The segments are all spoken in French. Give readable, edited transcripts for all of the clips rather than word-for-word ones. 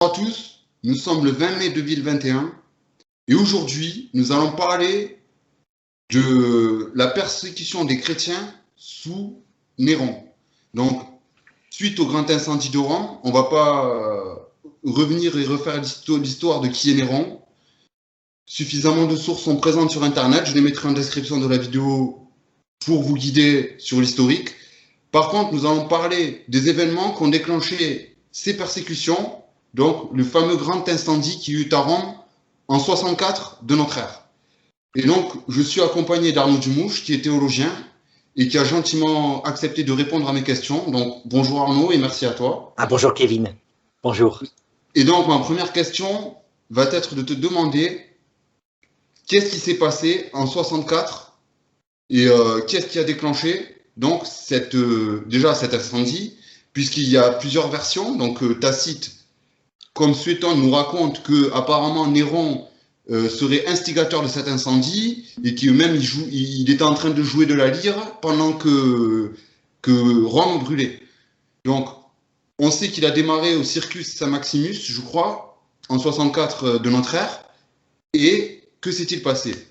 Bonjour à tous, nous sommes le 20 mai 2021 et aujourd'hui nous allons parler de la persécution des chrétiens sous Néron. Donc, suite au grand incendie de Rome, on ne va pas revenir et refaire l'histoire de qui est Néron. Suffisamment de sources sont présentes sur Internet, je les mettrai en description de la vidéo pour vous guider sur l'historique. Par contre, nous allons parler des événements qui ont déclenché ces persécutions, donc le fameux grand incendie qui eut à Rome en 64 de notre ère. Et donc, je suis accompagné d'Arnaud Dumouche, qui est théologien et qui a gentiment accepté de répondre à mes questions. Donc, bonjour Arnaud et merci à toi. Bonjour Kevin, bonjour. Et donc, ma première question va être de te demander qu'est-ce qui s'est passé en 64 et qu'est-ce qui a déclenché donc déjà cet incendie, puisqu'il y a plusieurs versions. Donc, Tacite, comme Suétone, nous raconte que apparemment Néron serait instigateur de cet incendie et qu'il même il était en train de jouer de la lyre pendant que Rome brûlait. Donc, on sait qu'il a démarré au Circus Saint-Maximus, je crois, en 64 de notre ère. Et que s'est-il passé?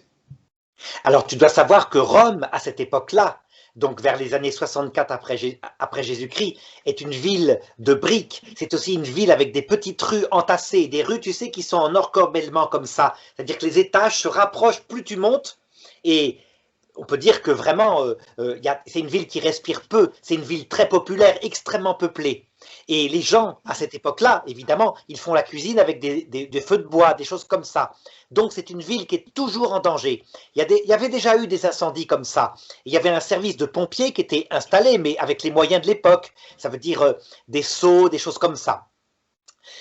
Alors, tu dois savoir que Rome, à cette époque-là, donc vers les années 64 après Jésus-Christ, est une ville de briques. C'est aussi une ville avec des petites rues entassées, des rues, tu sais, qui sont en encorbellement comme ça. C'est-à-dire que les étages se rapprochent, plus tu montes, et on peut dire que vraiment, c'est une ville qui respire peu, c'est une ville très populaire, extrêmement peuplée. Et les gens, à cette époque-là, évidemment, ils font la cuisine avec des feux de bois, des choses comme ça. Donc c'est une ville qui est toujours en danger. Il y avait déjà eu des incendies comme ça. Il y avait un service de pompiers qui était installé, mais avec les moyens de l'époque. Ça veut dire des seaux, des choses comme ça.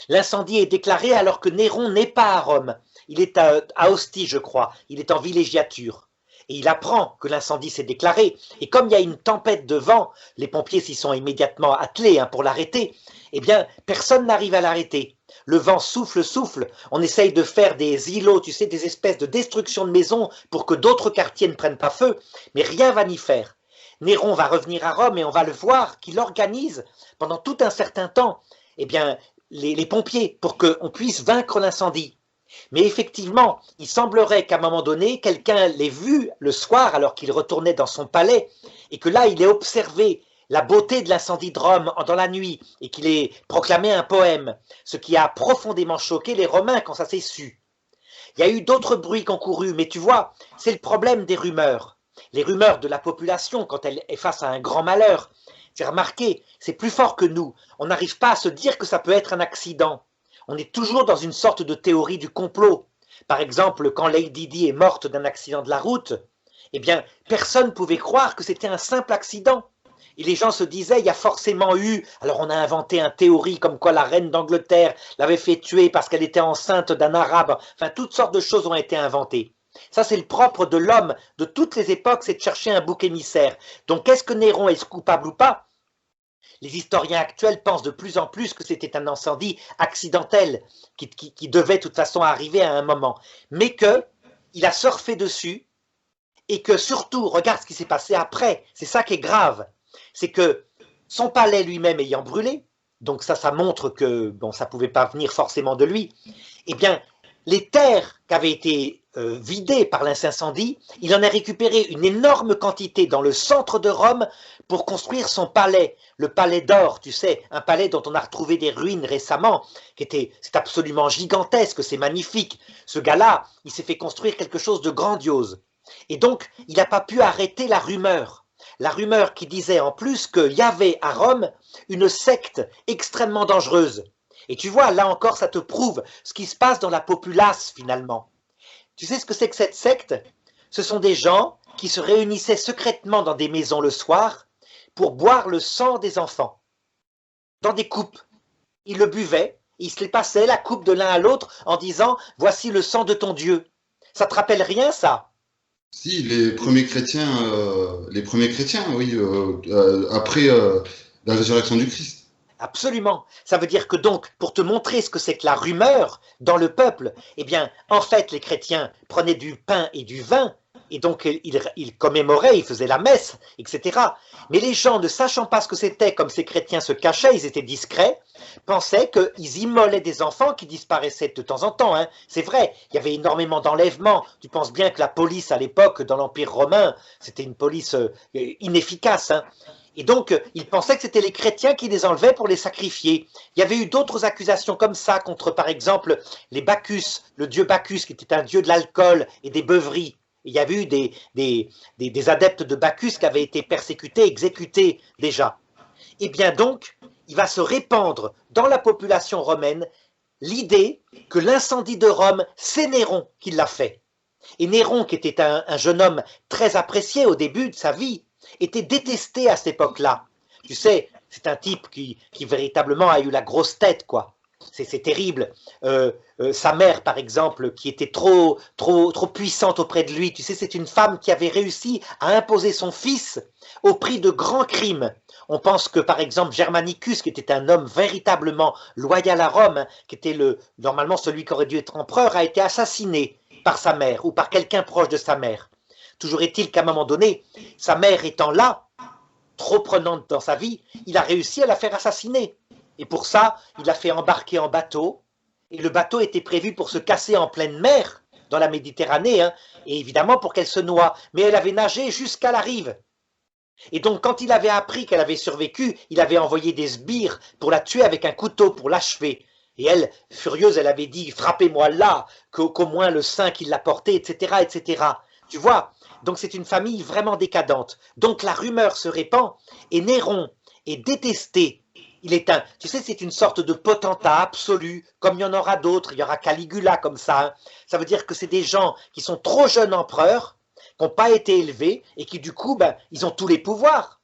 L'incendie est déclaré alors que Néron n'est pas à Rome. Il est à Ostie, je crois. Il est en villégiature. Et il apprend que l'incendie s'est déclaré. Et comme il y a une tempête de vent, les pompiers s'y sont immédiatement attelés pour l'arrêter. Eh bien, personne n'arrive à l'arrêter. Le vent souffle, souffle. On essaye de faire des îlots, tu sais, des espèces de destruction de maisons pour que d'autres quartiers ne prennent pas feu. Mais rien va n'y faire. Néron va revenir à Rome et on va le voir qu'il organise pendant tout un certain temps eh bien, les pompiers pour qu'on puisse vaincre l'incendie. Mais effectivement, il semblerait qu'à un moment donné, quelqu'un l'ait vu le soir alors qu'il retournait dans son palais et que là, il ait observé la beauté de l'incendie de Rome dans la nuit et qu'il ait proclamé un poème, ce qui a profondément choqué les Romains quand ça s'est su. Il y a eu d'autres bruits qui ont couru, mais tu vois, c'est le problème des rumeurs. Les rumeurs de la population quand elle est face à un grand malheur. J'ai remarqué, c'est plus fort que nous. On n'arrive pas à se dire que ça peut être un accident. On est toujours dans une sorte de théorie du complot. Par exemple, quand Lady Di est morte d'un accident de la route, eh bien, personne ne pouvait croire que c'était un simple accident. Et les gens se disaient, il y a forcément eu... Alors on a inventé une théorie comme quoi la reine d'Angleterre l'avait fait tuer parce qu'elle était enceinte d'un arabe. Enfin, toutes sortes de choses ont été inventées. Ça, c'est le propre de l'homme de toutes les époques, c'est de chercher un bouc émissaire. Donc, est-ce que Néron est coupable ou pas? Les historiens actuels pensent de plus en plus que c'était un incendie accidentel qui devait de toute façon arriver à un moment, mais qu'il a surfé dessus et que surtout, regarde ce qui s'est passé après, c'est ça qui est grave, c'est que son palais lui-même ayant brûlé, donc ça montre que bon, ça ne pouvait pas venir forcément de lui, eh bien, les terres qui avaient été vidées par l'incendie, il en a récupéré une énorme quantité dans le centre de Rome pour construire son palais, le palais d'or, tu sais, un palais dont on a retrouvé des ruines récemment, c'est absolument gigantesque, c'est magnifique. Ce gars-là, il s'est fait construire quelque chose de grandiose. Et donc, il n'a pas pu arrêter la rumeur. La rumeur qui disait en plus qu'il y avait à Rome une secte extrêmement dangereuse. Et tu vois, là encore, ça te prouve ce qui se passe dans la populace, finalement. Tu sais ce que c'est que cette secte? Ce sont des gens qui se réunissaient secrètement dans des maisons le soir pour boire le sang des enfants, dans des coupes. Ils le buvaient, ils se les passaient, la coupe de l'un à l'autre, en disant « Voici le sang de ton Dieu ». Ça te rappelle rien, ça? Si, les premiers chrétiens, oui, après la résurrection du Christ. Absolument. Ça veut dire que donc, pour te montrer ce que c'est que la rumeur dans le peuple, eh bien, en fait, les chrétiens prenaient du pain et du vin Et donc, il commémorait, il faisait la messe, etc. Mais les gens, ne sachant pas ce que c'était, comme ces chrétiens se cachaient, ils étaient discrets, pensaient qu'ils immolaient des enfants qui disparaissaient de temps en temps. Hein. C'est vrai, il y avait énormément d'enlèvements. Tu penses bien que la police, à l'époque, dans l'Empire romain, c'était une police inefficace. Hein. Et donc, ils pensaient que c'était les chrétiens qui les enlevaient pour les sacrifier. Il y avait eu d'autres accusations comme ça contre, par exemple, les Bacchus, le dieu Bacchus, qui était un dieu de l'alcool et des beuveries. Il y avait eu des adeptes de Bacchus qui avaient été persécutés, exécutés déjà. Et bien donc, il va se répandre dans la population romaine l'idée que l'incendie de Rome, c'est Néron qui l'a fait. Et Néron, qui était un jeune homme très apprécié au début de sa vie, était détesté à cette époque-là. Tu sais, c'est un type qui véritablement a eu la grosse tête, quoi. C'est terrible. Sa mère, par exemple, qui était trop puissante auprès de lui, tu sais, c'est une femme qui avait réussi à imposer son fils au prix de grands crimes. On pense que, par exemple, Germanicus, qui était un homme véritablement loyal à Rome, qui était normalement celui qui aurait dû être empereur, a été assassiné par sa mère ou par quelqu'un proche de sa mère. Toujours est-il qu'à un moment donné, sa mère étant là, trop prenante dans sa vie, il a réussi à la faire assassiner. Et pour ça, il l'a fait embarquer en bateau. Et le bateau était prévu pour se casser en pleine mer, dans la Méditerranée, hein, et évidemment pour qu'elle se noie. Mais elle avait nagé jusqu'à la rive. Et donc, quand il avait appris qu'elle avait survécu, il avait envoyé des sbires pour la tuer avec un couteau, pour l'achever. Et elle, furieuse, elle avait dit « Frappez-moi là, qu'au moins le saint qui l'a porté, etc., etc. » Tu vois, donc c'est une famille vraiment décadente. Donc la rumeur se répand et Néron est détesté. Il est tu sais, c'est une sorte de potentat absolu, comme il y en aura d'autres. Il y aura Caligula comme ça. Hein. Ça veut dire que c'est des gens qui sont trop jeunes empereurs, qui n'ont pas été élevés et qui du coup, ben, ils ont tous les pouvoirs.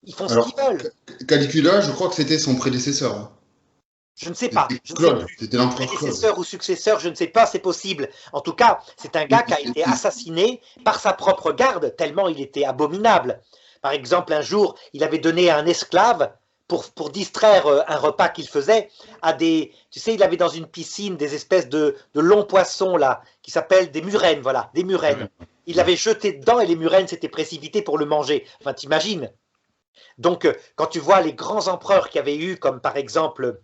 Ils font ce qu'ils veulent. Caligula, je crois que c'était son prédécesseur. Hein. Je ne sais pas, je ne sais Claude, plus. c'était l'empereur Claude. Prédécesseur ou successeur, je ne sais pas, c'est possible. En tout cas, c'est un gars qui a été assassiné par sa propre garde, tellement il était abominable. Par exemple, un jour, il avait donné à un esclave, pour distraire un repas qu'il faisait, à des... Tu sais, il avait dans une piscine des espèces de longs poissons, là, qui s'appellent des murènes, voilà, des murènes. Il l'avait jeté dedans et les murènes s'étaient précipités pour le manger. Enfin, t'imagines? Donc, quand tu vois les grands empereurs qu'il y avait eu, comme par exemple...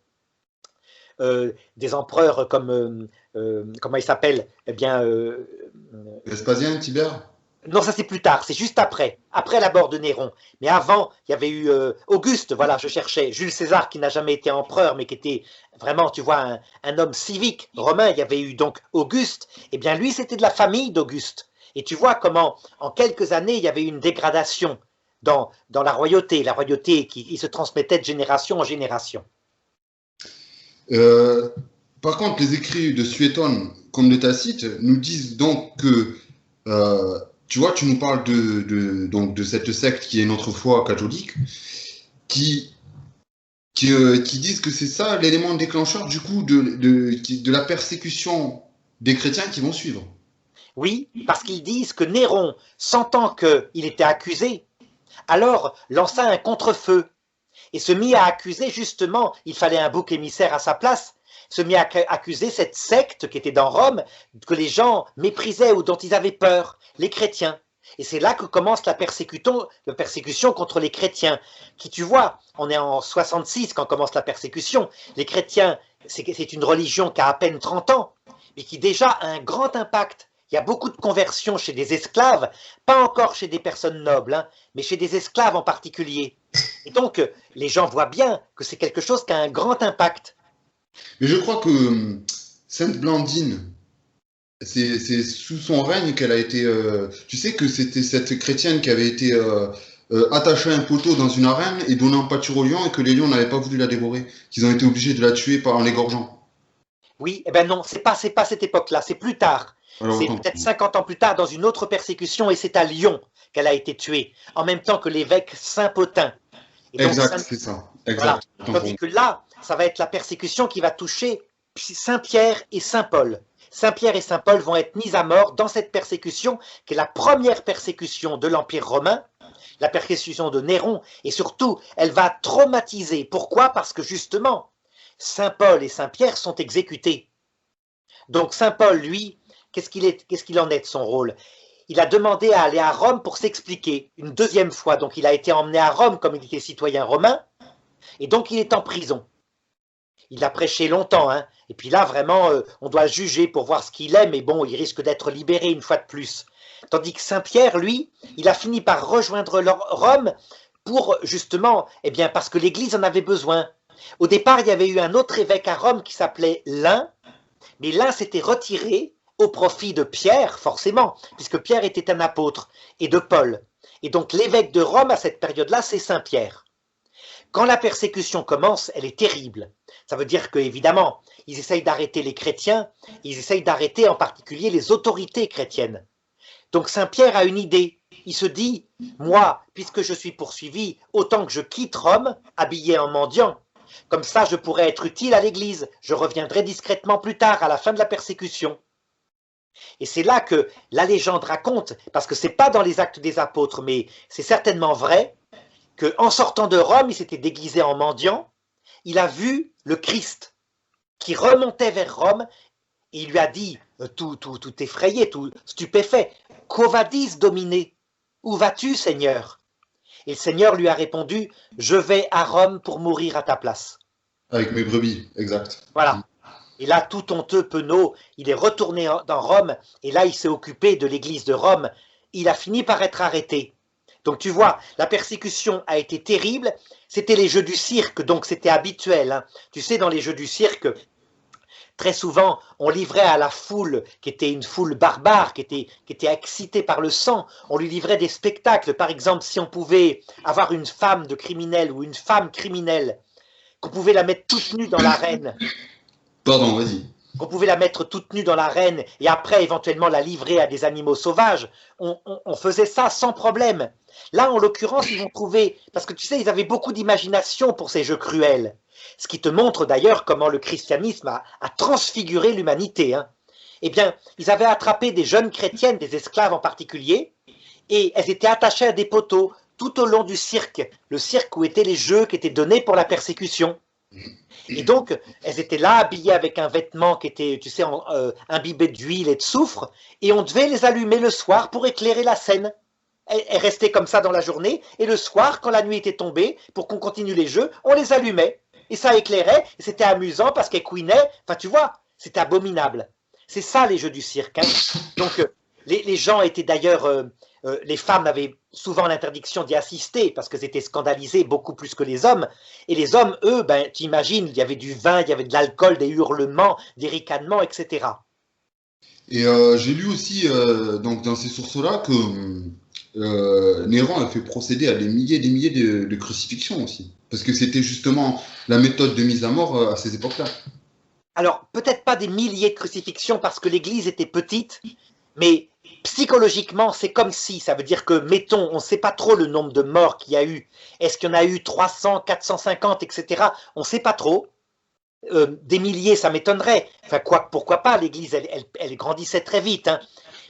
des empereurs comme, comment il s'appelle? Eh bien... Vespasien, Tibère? Non, ça c'est plus tard, c'est juste après la mort de Néron. Mais avant, il y avait eu Auguste, voilà, je cherchais, Jules César qui n'a jamais été empereur, mais qui était vraiment, tu vois, un homme civique romain. Il y avait eu donc Auguste, et bien lui c'était de la famille d'Auguste. Et tu vois comment, en quelques années, il y avait une dégradation dans la royauté qui se transmettait de génération en génération. Par contre, les écrits de Suétone, comme de Tacite, nous disent donc que, tu vois, tu nous parles donc de cette secte qui est notre foi catholique, qui disent que c'est ça l'élément déclencheur du coup de la persécution des chrétiens qui vont suivre. Oui, parce qu'ils disent que Néron, sentant qu'il était accusé, alors lança un contre-feu et se mit à accuser justement, il fallait un bouc émissaire à sa place, se mit à accuser cette secte qui était dans Rome, que les gens méprisaient ou dont ils avaient peur, les chrétiens. Et c'est là que commence la persécution contre les chrétiens, qui tu vois, on est en 66 quand commence la persécution, les chrétiens, c'est une religion qui a à peine 30 ans, mais qui déjà a un grand impact. Il y a beaucoup de conversions chez des esclaves, pas encore chez des personnes nobles, hein, mais chez des esclaves en particulier. Et donc, les gens voient bien que c'est quelque chose qui a un grand impact. Mais je crois que Sainte Blandine, c'est sous son règne qu'elle a été... tu sais que c'était cette chrétienne qui avait été attachée à un poteau dans une arène et donnée en pâture aux lions et que les lions n'avaient pas voulu la dévorer, qu'ils ont été obligés de la tuer en l'égorgeant. Oui, eh ben non, c'est pas cette époque-là, c'est plus tard. C'est peut-être 50 ans plus tard dans une autre persécution et c'est à Lyon qu'elle a été tuée, en même temps que l'évêque Saint-Potin. Exact, c'est ça. Exact. Voilà. Tandis que là, ça va être la persécution qui va toucher Saint-Pierre et Saint-Paul. Saint-Pierre et Saint-Paul vont être mis à mort dans cette persécution, qui est la première persécution de l'Empire romain, la persécution de Néron, et surtout, elle va traumatiser. Pourquoi? Parce que justement, Saint-Paul et Saint-Pierre sont exécutés. Donc Saint-Paul, lui, qu'est-ce qu'il en est de son rôle? il a demandé à aller à Rome pour s'expliquer une deuxième fois. Donc il a été emmené à Rome comme il était citoyen romain, et donc il est en prison. Il a prêché longtemps, hein. Et puis là, vraiment, on doit juger pour voir ce qu'il est, mais bon, il risque d'être libéré une fois de plus. Tandis que Saint-Pierre, lui, il a fini par rejoindre Rome pour, justement, eh bien, parce que l'Église en avait besoin. Au départ, il y avait eu un autre évêque à Rome qui s'appelait Lin, mais Lin s'était retiré au profit de Pierre, forcément, puisque Pierre était un apôtre, et de Paul. Et donc l'évêque de Rome, à cette période-là, c'est Saint-Pierre. Quand la persécution commence, elle est terrible. Ça veut dire qu'évidemment, ils essayent d'arrêter les chrétiens, ils essayent d'arrêter en particulier les autorités chrétiennes. Donc Saint-Pierre a une idée. Il se dit, moi, puisque je suis poursuivi, autant que je quitte Rome, habillé en mendiant. Comme ça, je pourrais être utile à l'Église. Je reviendrai discrètement plus tard, à la fin de la persécution. Et c'est là que la légende raconte, parce que ce n'est pas dans les Actes des Apôtres, mais c'est certainement vrai, qu'en sortant de Rome, il s'était déguisé en mendiant, il a vu le Christ qui remontait vers Rome, et il lui a dit, tout effrayé, tout stupéfait, « Quo vadis, Domine? Où vas-tu, Seigneur ?» Et le Seigneur lui a répondu, « Je vais à Rome pour mourir à ta place. » Avec mes brebis, exact. Voilà. Et là, tout honteux, penaud, il est retourné dans Rome, et là, il s'est occupé de l'église de Rome. Il a fini par être arrêté. Donc tu vois, la persécution a été terrible. C'était les jeux du cirque, donc c'était habituel, hein. Tu sais, dans les jeux du cirque, très souvent, on livrait à la foule, qui était une foule barbare, qui était excitée par le sang, on lui livrait des spectacles. Par exemple, si on pouvait avoir une femme de criminel ou une femme criminelle, qu'on pouvait la mettre toute nue dans l'arène. Pardon, vas-y. Qu'on pouvait la mettre toute nue dans l'arène et après éventuellement la livrer à des animaux sauvages, on faisait ça sans problème. Là, en l'occurrence, ils vont trouver, parce que tu sais, ils avaient beaucoup d'imagination pour ces jeux cruels. Ce qui te montre d'ailleurs comment le christianisme a transfiguré l'humanité, hein. Eh bien, ils avaient attrapé des jeunes chrétiennes, des esclaves en particulier, et elles étaient attachées à des poteaux tout au long du cirque, le cirque où étaient les jeux qui étaient donnés pour la persécution. Et donc, elles étaient là, habillées avec un vêtement qui était, tu sais, imbibé d'huile et de soufre, et on devait les allumer le soir pour éclairer la scène. Elles restaient comme ça dans la journée, et le soir, quand la nuit était tombée, pour qu'on continue les jeux, on les allumait. Et ça éclairait, et c'était amusant parce qu'elles couinaient, enfin tu vois, c'était abominable. C'est ça les jeux du cirque, hein. Donc, les gens étaient d'ailleurs, les femmes avaient souvent l'interdiction d'y assister parce qu'elles étaient scandalisées beaucoup plus que les hommes. Et les hommes, eux, ben, tu imagines, il y avait du vin, il y avait de l'alcool, des hurlements, des ricanements, etc. Et j'ai lu aussi donc dans ces sources-là que Néron a fait procéder à des milliers et des milliers de crucifixions aussi. Parce que c'était justement la méthode de mise à mort à ces époques-là. Alors, peut-être pas des milliers de crucifixions parce que l'église était petite, mais psychologiquement, c'est comme si, ça veut dire que, mettons, on ne sait pas trop le nombre de morts qu'il y a eu. Est-ce qu'il y en a eu 300, 450, etc. On ne sait pas trop. Des milliers, ça m'étonnerait. Enfin, pourquoi pas, l'église, elle grandissait très vite, hein.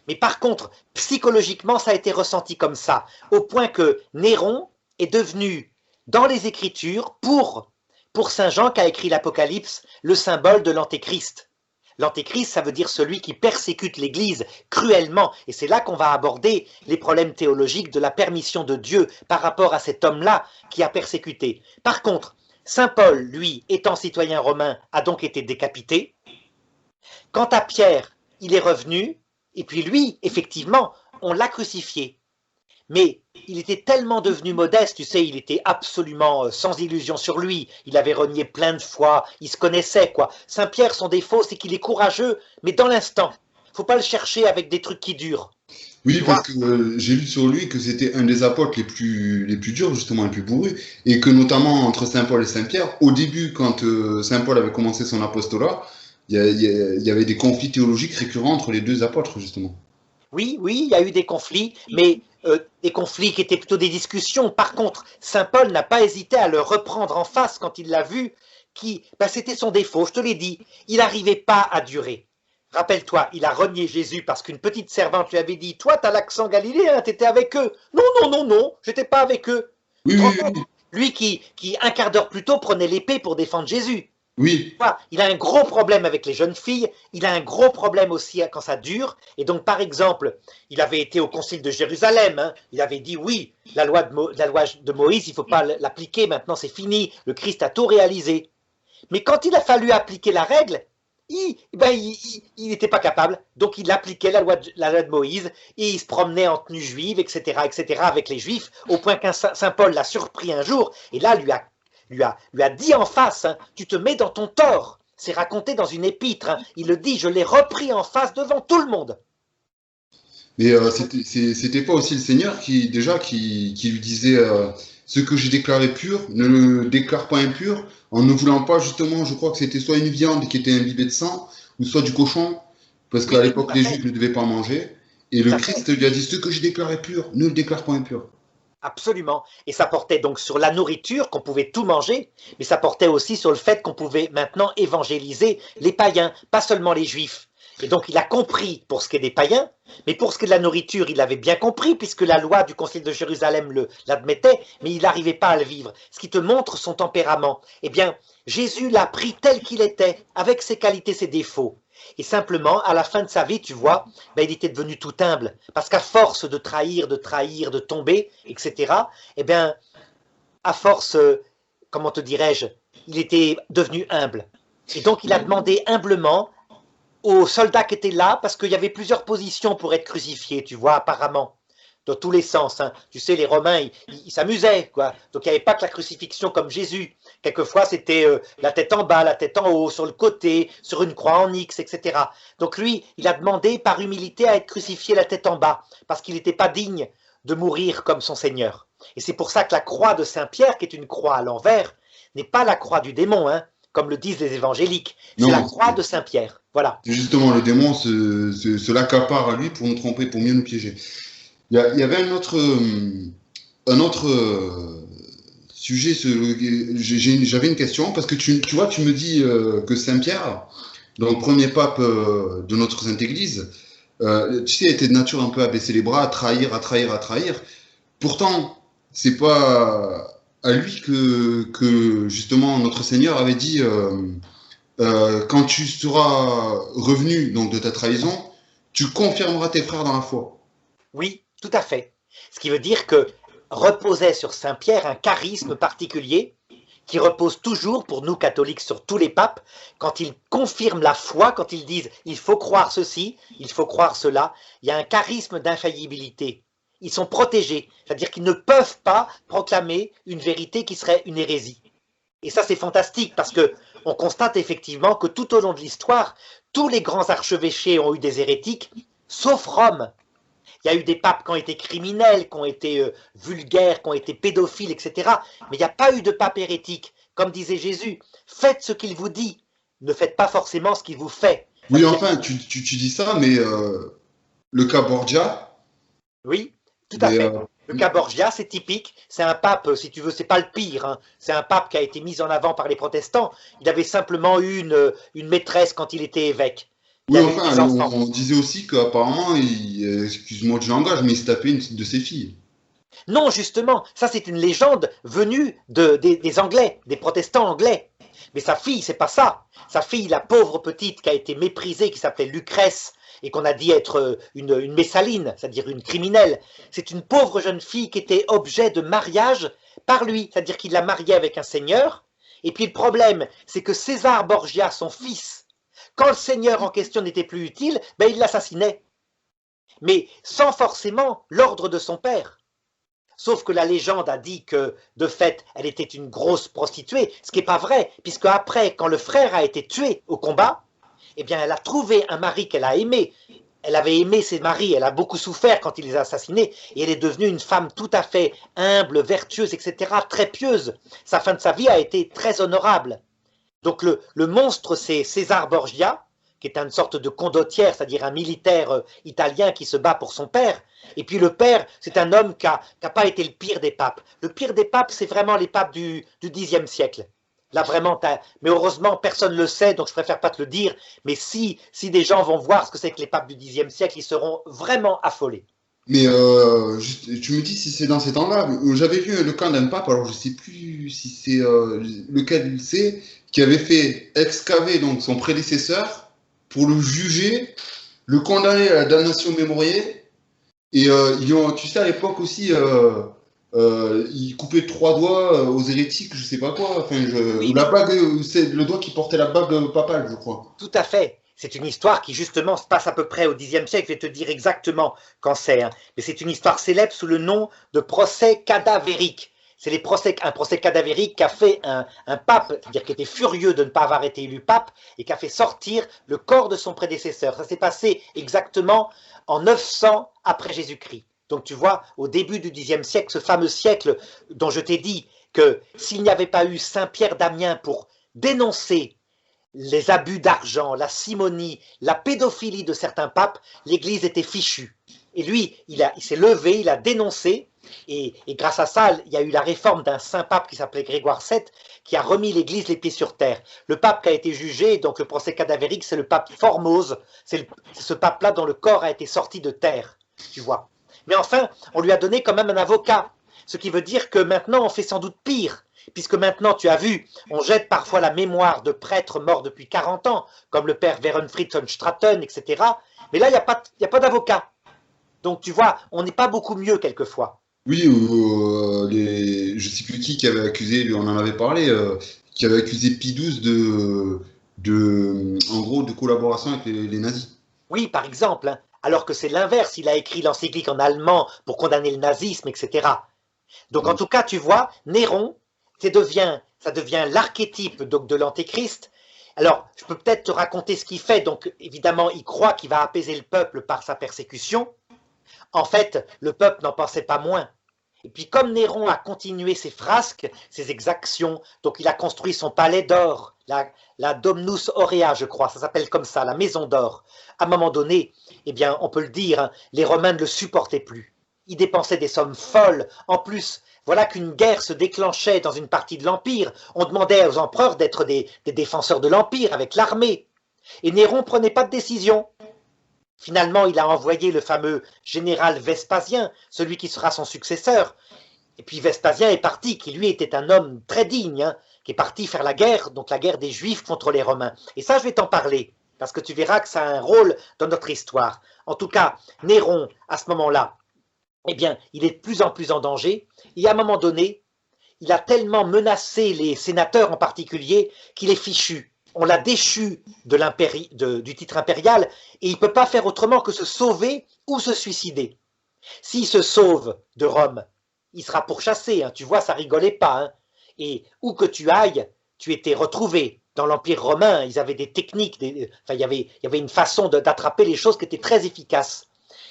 Mais par contre, psychologiquement, ça a été ressenti comme ça, au point que Néron est devenu, dans les Écritures, pour Saint Jean qui a écrit l'Apocalypse, le symbole de l'Antéchrist. L'Antéchrist, ça veut dire celui qui persécute l'Église cruellement. Et c'est là qu'on va aborder les problèmes théologiques de la permission de Dieu par rapport à cet homme-là qui a persécuté. Par contre, Saint Paul, lui, étant citoyen romain, a donc été décapité. Quant à Pierre, il est revenu, et puis lui, effectivement, on l'a crucifié. Mais il était tellement devenu modeste, tu sais, il était absolument sans illusion sur lui. Il avait renié plein de fois, il se connaissait, quoi. Saint-Pierre, son défaut, c'est qu'il est courageux, mais dans l'instant. Faut pas le chercher avec des trucs qui durent. Oui, parce que j'ai lu sur lui que c'était un des apôtres les plus durs, justement, les plus bourrus, et que notamment entre Saint Paul et Saint Pierre, au début, quand Saint Paul avait commencé son apostolat, il y avait des conflits théologiques récurrents entre les deux apôtres, justement. Oui, il y a eu des conflits, mais des conflits qui étaient plutôt des discussions. Par contre, Saint Paul n'a pas hésité à le reprendre en face quand il l'a vu, c'était son défaut, je te l'ai dit, il n'arrivait pas à durer. Rappelle-toi, il a renié Jésus parce qu'une petite servante lui avait dit « Toi, t'as l'accent galiléen, t'étais avec eux. » Non, j'étais pas avec eux. Oui. Lui qui, un quart d'heure plus tôt, prenait l'épée pour défendre Jésus. Oui, Il a un gros problème avec les jeunes filles, il a un gros problème aussi quand ça dure. Et donc, par exemple, il avait été au Concile de Jérusalem, hein, il avait dit oui, la loi de Moïse, il ne faut pas l'appliquer, maintenant c'est fini, le Christ a tout réalisé. Mais quand il a fallu appliquer la règle, il n'était pas capable. Donc il appliquait la loi de Moïse et il se promenait en tenue juive, etc., avec les juifs, au point qu'un Saint Paul l'a surpris un jour et là lui a dit en face, hein, tu te mets dans ton tort. C'est raconté dans une épître. Hein. Il le dit, je l'ai repris en face devant tout le monde. mais c'était pas aussi le Seigneur qui, déjà, qui lui disait ce que j'ai déclaré pur, ne le déclare pas impur, en ne voulant pas, justement, je crois que c'était soit une viande qui était imbibée de sang, ou soit du cochon, parce qu'à Oui, tout l'époque, à les fait. Juifs ne devaient pas en manger. Et Tout le à fait. Christ lui a dit ce que j'ai déclaré pur, ne le déclare pas impur. Absolument. Et ça portait donc sur la nourriture, qu'on pouvait tout manger, mais ça portait aussi sur le fait qu'on pouvait maintenant évangéliser les païens, pas seulement les juifs. Et donc il a compris pour ce qui est des païens, mais pour ce qui est de la nourriture, il l'avait bien compris, puisque la loi du Concile de Jérusalem l'admettait, mais il n'arrivait pas à le vivre. Ce qui te montre son tempérament. Eh bien, Jésus l'a pris tel qu'il était, avec ses qualités, ses défauts. Et simplement, à la fin de sa vie, tu vois, ben, il était devenu tout humble. Parce qu'à force de trahir, de tomber, etc., eh bien, à force, comment te dirais-je, il était devenu humble. Et donc, il a demandé humblement aux soldats qui étaient là, parce qu'il y avait plusieurs positions pour être crucifié, tu vois, apparemment, dans tous les sens. Hein. Tu sais, les Romains, ils s'amusaient, quoi. Donc, il n'y avait pas que la crucifixion comme Jésus. Quelquefois, c'était la tête en bas, la tête en haut, sur le côté, sur une croix en X, etc. Donc, lui, il a demandé par humilité à être crucifié la tête en bas, parce qu'il n'était pas digne de mourir comme son Seigneur. Et c'est pour ça que la croix de Saint-Pierre, qui est une croix à l'envers, n'est pas la croix du démon, hein, comme le disent les évangéliques. C'est la Non, croix de Saint-Pierre. Voilà. c'est justement le démon se l'accapare à lui pour nous tromper, pour mieux nous piéger. Il y avait un autre sujet, j'avais une question, parce que tu vois, tu me dis que Saint-Pierre, donc premier pape de notre Sainte Église, tu sais, était de nature un peu à baisser les bras, à trahir, à trahir, à trahir. Pourtant, c'est pas à lui que justement notre Seigneur avait dit quand tu seras revenu donc de ta trahison, tu confirmeras tes frères dans la foi. Oui, tout à fait. Ce qui veut dire que reposait sur Saint-Pierre un charisme particulier qui repose toujours pour nous catholiques sur tous les papes, quand ils confirment la foi, quand ils disent il faut croire ceci, il faut croire cela, il y a un charisme d'infaillibilité. Ils sont protégés, c'est-à-dire qu'ils ne peuvent pas proclamer une vérité qui serait une hérésie. Et ça, c'est fantastique parce que on constate effectivement que tout au long de l'histoire, tous les grands archevêchés ont eu des hérétiques, sauf Rome. Il y a eu des papes qui ont été criminels, qui ont été vulgaires, qui ont été pédophiles, etc. Mais il n'y a pas eu de pape hérétique. Comme disait Jésus, faites ce qu'il vous dit, ne faites pas forcément ce qu'il vous fait. Oui, enfin, tu dis ça, mais le cas Borgia, Oui, tout à mais, fait. Le cas Borgia, c'est typique. C'est un pape, si tu veux, c'est pas le pire. Hein. C'est un pape qui a été mis en avant par les protestants. Il avait simplement eu une maîtresse quand il était évêque. Il oui, avait eu des enfin, enfants. on disait aussi qu'apparemment, excuse-moi du langage, mais il se tapait une de ses filles. Non, justement, ça c'est une légende venue des Anglais, des protestants anglais. Mais sa fille, c'est pas ça. Sa fille, la pauvre petite qui a été méprisée, qui s'appelait Lucrèce, et qu'on a dit être une Messaline, c'est-à-dire une criminelle, c'est une pauvre jeune fille qui était objet de mariage par lui, c'est-à-dire qu'il l'a mariée avec un seigneur. Et puis le problème, c'est que César Borgia, son fils, quand le seigneur en question n'était plus utile, ben, il l'assassinait. Mais sans forcément l'ordre de son père. Sauf que la légende a dit que, de fait, elle était une grosse prostituée, ce qui n'est pas vrai, puisque après, quand le frère a été tué au combat, eh bien, elle a trouvé un mari qu'elle a aimé. Elle avait aimé ses maris, elle a beaucoup souffert quand il les a assassinés, et elle est devenue une femme tout à fait humble, vertueuse, etc., très pieuse. Sa fin de sa vie a été très honorable. Donc le monstre, c'est César Borgia, qui est une sorte de condottiere, c'est-à-dire un militaire italien qui se bat pour son père. Et puis le père, c'est un homme qui n'a pas été le pire des papes. Le pire des papes, c'est vraiment les papes du Xe siècle. Là, vraiment, mais heureusement, personne ne le sait, donc je préfère pas te le dire. Mais si des gens vont voir ce que c'est que les papes du Xe siècle, ils seront vraiment affolés. Mais tu me dis si c'est dans ces temps-là. J'avais vu le cas d'un pape, alors je sais plus si c'est lequel c'est, qui avait fait excaver donc son prédécesseur pour le juger, le condamner à la damnation mémorielle. Et tu sais, à l'époque aussi, ils coupaient 3 doigts aux hérétiques, je sais pas quoi. Enfin, Oui, la oui, bague, c'est le doigt qui portait la bague papale, je crois. tout à fait. C'est une histoire qui justement se passe à peu près au Xe siècle. Je vais te dire exactement quand c'est, hein. Mais c'est une histoire célèbre sous le nom de procès cadavérique. C'est un procès cadavérique qu'a fait un pape, c'est-à-dire qui était furieux de ne pas avoir été élu pape et qui a fait sortir le corps de son prédécesseur. Ça s'est passé exactement en 900 après Jésus-Christ. Donc tu vois, au début du Xe siècle, ce fameux siècle dont je t'ai dit que s'il n'y avait pas eu Saint Pierre d'Amiens pour dénoncer les abus d'argent, la simonie, la pédophilie de certains papes, l'Église était fichue. Et lui, il s'est levé, il a dénoncé, et grâce à ça, il y a eu la réforme d'un saint pape qui s'appelait Grégoire VII, qui a remis l'Église les pieds sur terre. Le pape qui a été jugé, donc le procès cadavérique, c'est le pape Formose, c'est ce pape-là dont le corps a été sorti de terre, tu vois. Mais enfin, on lui a donné quand même un avocat, ce qui veut dire que maintenant on fait sans doute pire, puisque maintenant tu as vu, on jette parfois la mémoire de prêtres morts depuis 40 ans, comme le père Werenfried von Straten, etc. Mais là, il n'y a pas d'avocat. Donc tu vois, on n'est pas beaucoup mieux quelquefois. Oui, je sais plus qui avait accusé, lui, on en avait parlé, qui avait accusé Pie XII en gros, de collaboration avec les nazis. Oui, par exemple, hein, alors que c'est l'inverse, il a écrit l'encyclique en allemand pour condamner le nazisme, etc. Donc en tout cas, tu vois, Néron, ça devient l'archétype de l'antéchrist. Alors, je peux peut-être te raconter ce qu'il fait. Donc évidemment, il croit qu'il va apaiser le peuple par sa persécution. En fait, le peuple n'en pensait pas moins. Et puis comme Néron a continué ses frasques, ses exactions, donc il a construit son palais d'or, la Domnus Aurea, je crois, ça s'appelle comme ça, la maison d'or. À un moment donné, eh bien, on peut le dire, hein, les Romains ne le supportaient plus. Ils dépensaient des sommes folles. En plus, voilà qu'une guerre se déclenchait dans une partie de l'Empire. On demandait aux empereurs d'être des défenseurs de l'Empire avec l'armée. Et Néron ne prenait pas de décision. Finalement, il a envoyé le fameux général Vespasien, celui qui sera son successeur. Et puis Vespasien est parti, qui lui était un homme très digne, hein, qui est parti faire la guerre, donc la guerre des Juifs contre les Romains. Et ça, je vais t'en parler, parce que tu verras que ça a un rôle dans notre histoire. En tout cas, Néron, à ce moment-là, eh bien, il est de plus en plus en danger. Et à un moment donné, il a tellement menacé les sénateurs en particulier qu'il est fichu. On l'a déchu du titre impérial et il ne peut pas faire autrement que se sauver ou se suicider. S'il se sauve de Rome, il sera pourchassé, hein, tu vois, ça rigolait pas. Hein. Et où que tu ailles, tu étais retrouvé. Dans l'Empire romain, ils avaient des techniques, enfin, il y avait une façon d'attraper les choses qui était très efficace.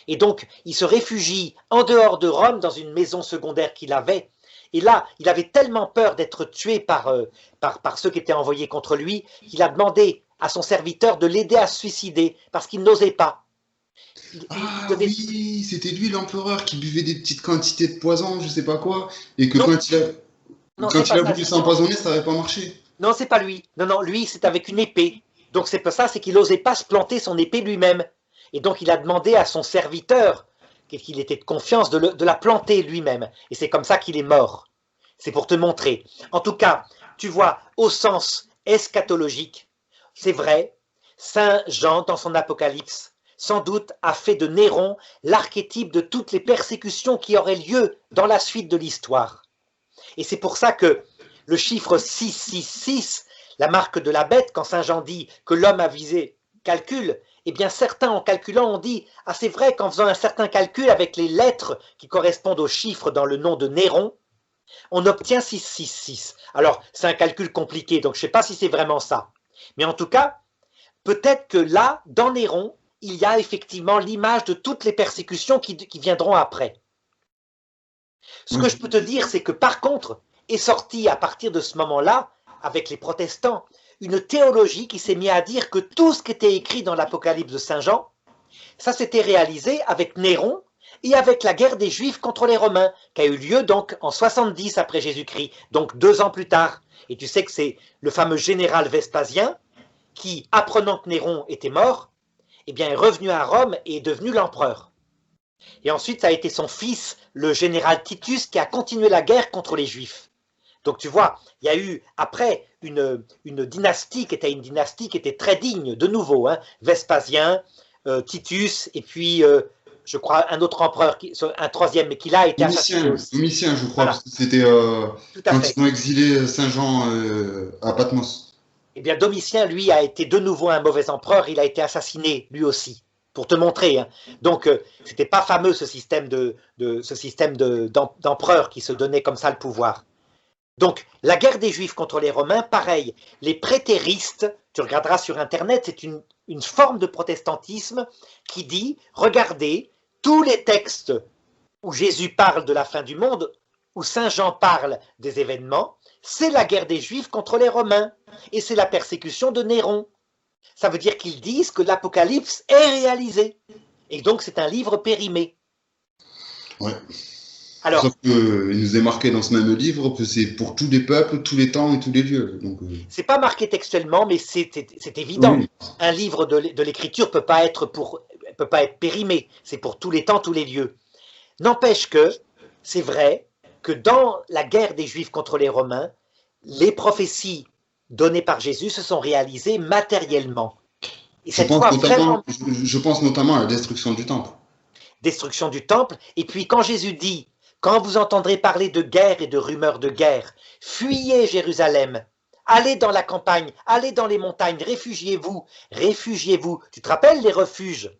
Et donc, il se réfugie en dehors de Rome, dans une maison secondaire qu'il avait. Et là, il avait tellement peur d'être tué par ceux qui étaient envoyés contre lui, qu'il a demandé à son serviteur de l'aider à se suicider, parce qu'il n'osait pas. Ah Devait... oui, c'était lui l'empereur qui buvait des petites quantités de poison, je sais pas quoi, et que Non, non, c'est quand il pas a ça, voulu justement. s'empoisonner, ça n'avait pas marché. Non, c'est pas lui. Non, non, lui, c'est avec une épée. Donc c'est pas ça, c'est qu'il n'osait pas se planter son épée lui-même. Et donc il a demandé à son serviteur, qu'il était de confiance, de la planter lui-même. Et c'est comme ça qu'il est mort. C'est pour te montrer. En tout cas, tu vois, au sens eschatologique, c'est vrai, Saint Jean, dans son Apocalypse, sans doute a fait de Néron l'archétype de toutes les persécutions qui auraient lieu dans la suite de l'histoire. Et c'est pour ça que le chiffre 666, la marque de la bête, quand Saint Jean dit que l'homme a visé calcul, eh bien certains en calculant ont dit « Ah c'est vrai qu'en faisant un certain calcul avec les lettres qui correspondent aux chiffres dans le nom de Néron, on obtient 666. » Alors c'est un calcul compliqué, donc je ne sais pas si c'est vraiment ça. Mais en tout cas, peut-être que là, dans Néron, il y a effectivement l'image de toutes les persécutions qui viendront après. Ce que je peux te dire, c'est que par contre, est sortie à partir de ce moment-là, avec les protestants, une théologie qui s'est mise à dire que tout ce qui était écrit dans l'Apocalypse de Saint Jean, ça s'était réalisé avec Néron et avec la guerre des Juifs contre les Romains, qui a eu lieu donc en 70 après Jésus-Christ, donc 2 ans plus tard. Et tu sais que c'est le fameux général Vespasien qui, apprenant que Néron était mort, eh bien, est revenu à Rome et est devenu l'empereur. Et ensuite, ça a été son fils, le général Titus, qui a continué la guerre contre les Juifs. Donc tu vois, il y a eu après une dynastie qui était très digne, de nouveau, hein, Vespasien, Titus, et puis je crois un autre empereur, un troisième, mais qui là a été assassiné aussi. Domitien, je crois, Voilà, parce que c'était tout à quand fait. ils ont exilé Saint Jean à Patmos. Eh bien, Domitien, lui, a été de nouveau un mauvais empereur, il a été assassiné, lui aussi, pour te montrer. Hein. Donc, c'était pas fameux ce système d'empereur qui se donnait comme ça le pouvoir. Donc, la guerre des Juifs contre les Romains, pareil, les prétéristes, tu regarderas sur Internet, c'est une forme de protestantisme qui dit, regardez, tous les textes où Jésus parle de la fin du monde, où Saint Jean parle des événements, c'est la guerre des Juifs contre les Romains, et c'est la persécution de Néron. Ça veut dire qu'ils disent que l'Apocalypse est réalisé, et donc c'est un livre périmé. Ouais. Alors, Sauf qu'il nous est marqué dans ce même livre que c'est pour tous les peuples, tous les temps et tous les lieux. Donc, c'est pas marqué textuellement, mais c'est évident. oui. Un livre de l'écriture peut pas être périmé. C'est pour tous les temps, tous les lieux. N'empêche que c'est vrai que dans la guerre des Juifs contre les Romains, les prophéties données par Jésus se sont réalisées matériellement. Et cette fois, vraiment, Je pense notamment à la destruction du temple. destruction du temple. Et puis quand Jésus dit, quand vous entendrez parler de guerre et de rumeurs de guerre, fuyez Jérusalem, allez dans la campagne, allez dans les montagnes, réfugiez-vous, réfugiez-vous. Tu te rappelles les refuges?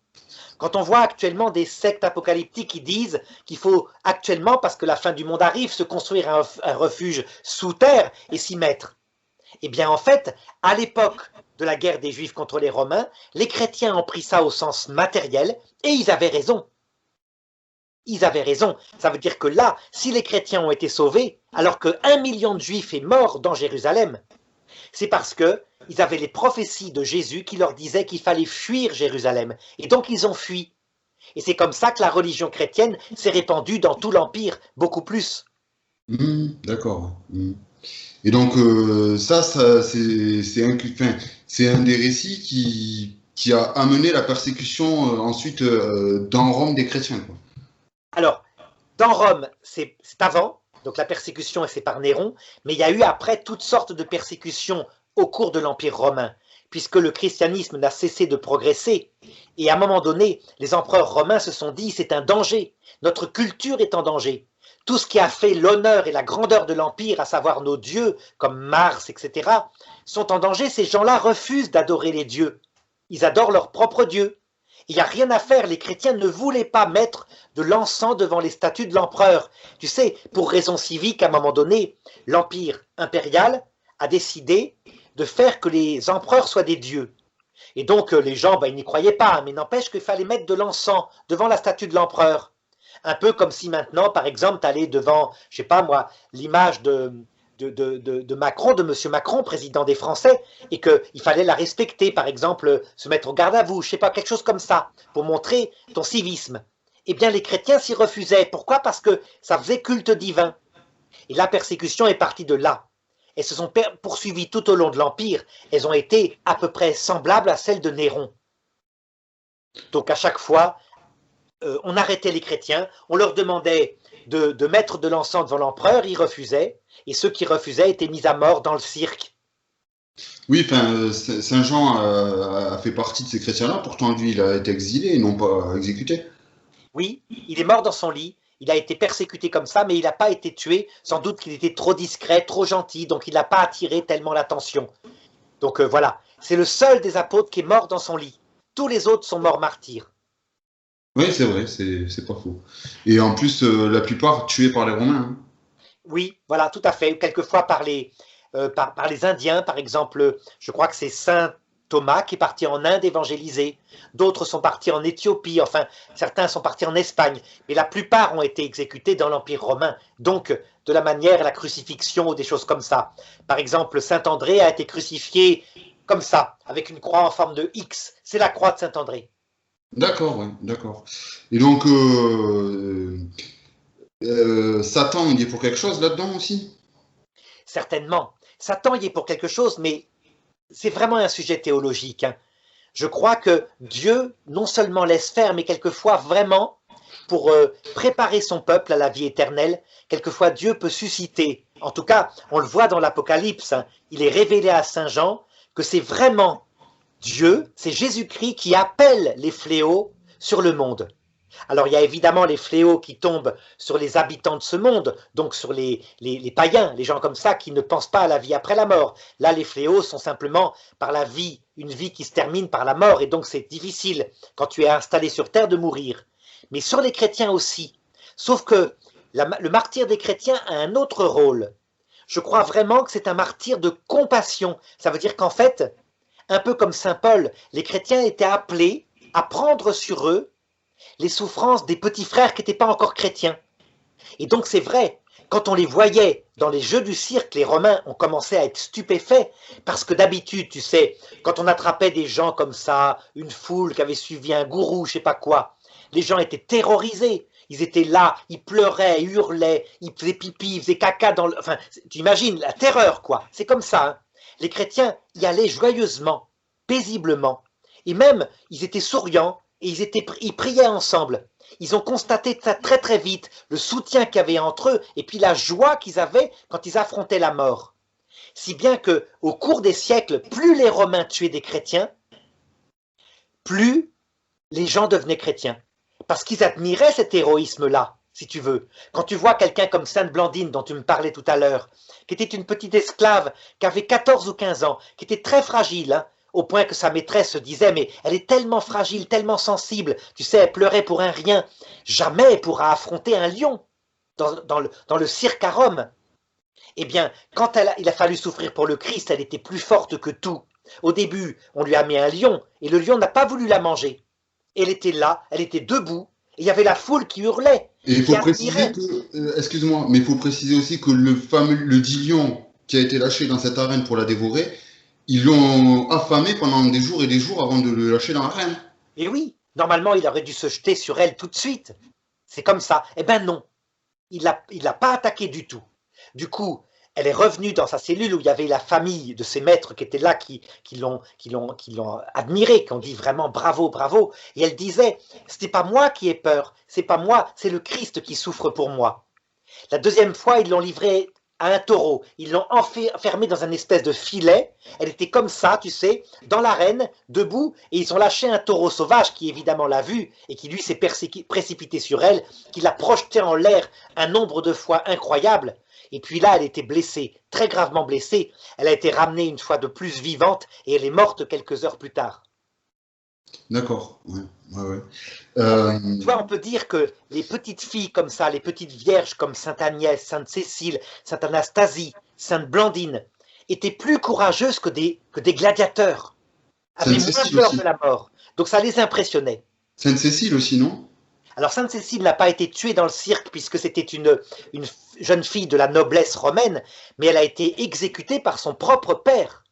Quand on voit actuellement des sectes apocalyptiques qui disent qu'il faut actuellement, parce que la fin du monde arrive, se construire un refuge sous terre et s'y mettre. Eh bien en fait, à l'époque de la guerre des Juifs contre les Romains, les chrétiens ont pris ça au sens matériel et ils avaient raison. Ils avaient raison. Ça veut dire que là, si les chrétiens ont été sauvés, alors que 1 million de Juifs est mort dans Jérusalem, c'est parce que ils avaient les prophéties de Jésus qui leur disaient qu'il fallait fuir Jérusalem. Et donc ils ont fui. Et c'est comme ça que la religion chrétienne s'est répandue dans tout l'Empire, beaucoup plus. D'accord. Et donc, ça c'est un des récits qui a amené la persécution ensuite dans Rome des chrétiens, quoi. Alors, dans Rome, c'est avant, donc la persécution, c'est par Néron, mais il y a eu après toutes sortes de persécutions au cours de l'Empire romain, puisque le christianisme n'a cessé de progresser. Et à un moment donné, les empereurs romains se sont dit, c'est un danger, notre culture est en danger. Tout ce qui a fait l'honneur et la grandeur de l'Empire, à savoir nos dieux, comme Mars, etc., sont en danger. Ces gens-là refusent d'adorer les dieux. Ils adorent leurs propres dieux. Il n'y a rien à faire, les chrétiens ne voulaient pas mettre de l'encens devant les statues de l'empereur. Tu sais, pour raison civique, à un moment donné, l'Empire impérial a décidé de faire que les empereurs soient des dieux. Et donc les gens, ils n'y croyaient pas, mais n'empêche qu'il fallait mettre de l'encens devant la statue de l'empereur. Un peu comme si maintenant, par exemple, tu allais devant, je sais pas moi, l'image de Macron, de M. Macron, président des Français, et qu'il fallait la respecter, par exemple, se mettre au garde à vous, je sais pas, quelque chose comme ça, pour montrer ton civisme. Eh bien, les chrétiens s'y refusaient. Pourquoi? Parce que ça faisait culte divin. Et la persécution est partie de là. Elles se sont poursuivies tout au long de l'Empire. Elles ont été à peu près semblables à celles de Néron. Donc à chaque fois, on arrêtait les chrétiens, on leur demandait de mettre de l'encens devant l'empereur, ils refusaient, et ceux qui refusaient étaient mis à mort dans le cirque. Oui, enfin, Saint Jean a fait partie de ces chrétiens-là, pourtant lui, il a été exilé et non pas exécuté. Oui, il est mort dans son lit, il a été persécuté comme ça, mais il n'a pas été tué, sans doute qu'il était trop discret, trop gentil, donc il n'a pas attiré tellement l'attention. Donc voilà, c'est le seul des apôtres qui est mort dans son lit. Tous les autres sont morts martyrs. Oui, c'est vrai, c'est pas faux. Et en plus, la plupart tués par les Romains, hein. Oui, voilà, tout à fait. Quelquefois par les Indiens, par exemple, je crois que c'est Saint Thomas qui est parti en Inde évangéliser. D'autres sont partis en Éthiopie, enfin, certains sont partis en Espagne. Mais la plupart ont été exécutés dans l'Empire romain. Donc, de la manière, la crucifixion ou des choses comme ça. Par exemple, Saint André a été crucifié comme ça, avec une croix en forme de X. C'est la croix de Saint André. D'accord, ouais, d'accord. Et donc, Satan, il est pour quelque chose là-dedans aussi? Certainement. Satan y est pour quelque chose, mais c'est vraiment un sujet théologique, hein. Je crois que Dieu non seulement laisse faire, mais quelquefois vraiment, pour préparer son peuple à la vie éternelle, quelquefois Dieu peut susciter En tout cas, on le voit dans l'Apocalypse, hein. Il est révélé à Saint Jean que c'est vraiment Dieu, c'est Jésus-Christ qui appelle les fléaux sur le monde. Alors il y a évidemment les fléaux qui tombent sur les habitants de ce monde, donc sur les païens, les gens comme ça qui ne pensent pas à la vie après la mort. Là, les fléaux sont simplement par la vie, une vie qui se termine par la mort, et donc c'est difficile, quand tu es installé sur terre, de mourir. Mais sur les chrétiens aussi. Sauf que le martyr des chrétiens a un autre rôle. Je crois vraiment que c'est un martyr de compassion. Ça veut dire qu'en fait, un peu comme saint Paul, les chrétiens étaient appelés à prendre sur eux les souffrances des petits frères qui n'étaient pas encore chrétiens. Et donc c'est vrai, quand on les voyait dans les jeux du cirque, les Romains ont commencé à être stupéfaits, parce que d'habitude, tu sais, quand on attrapait des gens comme ça, une foule qui avait suivi un gourou, je sais pas quoi, les gens étaient terrorisés. Ils étaient là, ils pleuraient, ils hurlaient, ils faisaient pipi, ils faisaient caca dans le... Enfin, tu imagines, la terreur, quoi. C'est comme ça, hein. Les chrétiens y allaient joyeusement, paisiblement. Et même, ils étaient souriants et ils priaient ensemble. Ils ont constaté ça très très vite, le soutien qu'il y avait entre eux et puis la joie qu'ils avaient quand ils affrontaient la mort. Si bien que, au cours des siècles, plus les Romains tuaient des chrétiens, plus les gens devenaient chrétiens. Parce qu'ils admiraient cet héroïsme-là, si tu veux. Quand tu vois quelqu'un comme Sainte Blandine, dont tu me parlais tout à l'heure, qui était une petite esclave, qui avait 14 ou 15 ans, qui était très fragile, hein, au point que sa maîtresse se disait « mais elle est tellement fragile, tellement sensible, tu sais, elle pleurait pour un rien, jamais elle pourra affronter un lion dans le cirque à Rome. » Eh bien, quand il a fallu souffrir pour le Christ, elle était plus forte que tout. Au début, on lui a mis un lion, et le lion n'a pas voulu la manger. Elle était là, elle était debout, et il y avait la foule qui hurlait, Et il qui faut préciser admirait. que, excuse-moi, mais il faut préciser aussi que le dit lion qui a été lâché dans cette arène pour la dévorer, ils l'ont affamé pendant des jours et des jours avant de le lâcher dans l'arène. Et oui, normalement, il aurait dû se jeter sur elle tout de suite. C'est comme ça. Eh ben non, il l'a pas attaqué du tout. Du coup, elle est revenue dans sa cellule où il y avait la famille de ses maîtres qui étaient là, qui l'ont admiré, qui ont dit vraiment bravo, bravo. Et elle disait, ce n'est pas moi qui ai peur, c'est pas moi, c'est le Christ qui souffre pour moi. La deuxième fois, ils l'ont livrée à un taureau. Ils l'ont enfermée dans un espèce de filet. Elle était comme ça, tu sais, dans l'arène, debout, et ils ont lâché un taureau sauvage qui évidemment l'a vue et qui lui s'est précipité sur elle, qui l'a projetée en l'air un nombre de fois incroyable. Et puis là, elle était blessée, très gravement blessée. Elle a été ramenée une fois de plus vivante et elle est morte quelques heures plus tard. D'accord, ouais, ouais, ouais. Tu vois, on peut dire que les petites filles comme ça, les petites vierges comme Sainte Agnès, Sainte Cécile, Sainte Anastasie, Sainte Blandine, étaient plus courageuses que des gladiateurs, avaient moins Sainte-Cécile peur de aussi. la mort. Donc ça les impressionnait. Sainte-Cécile aussi, non? Alors Sainte Cécile n'a pas été tuée dans le cirque puisque c'était une jeune fille de la noblesse romaine, mais elle a été exécutée par son propre père.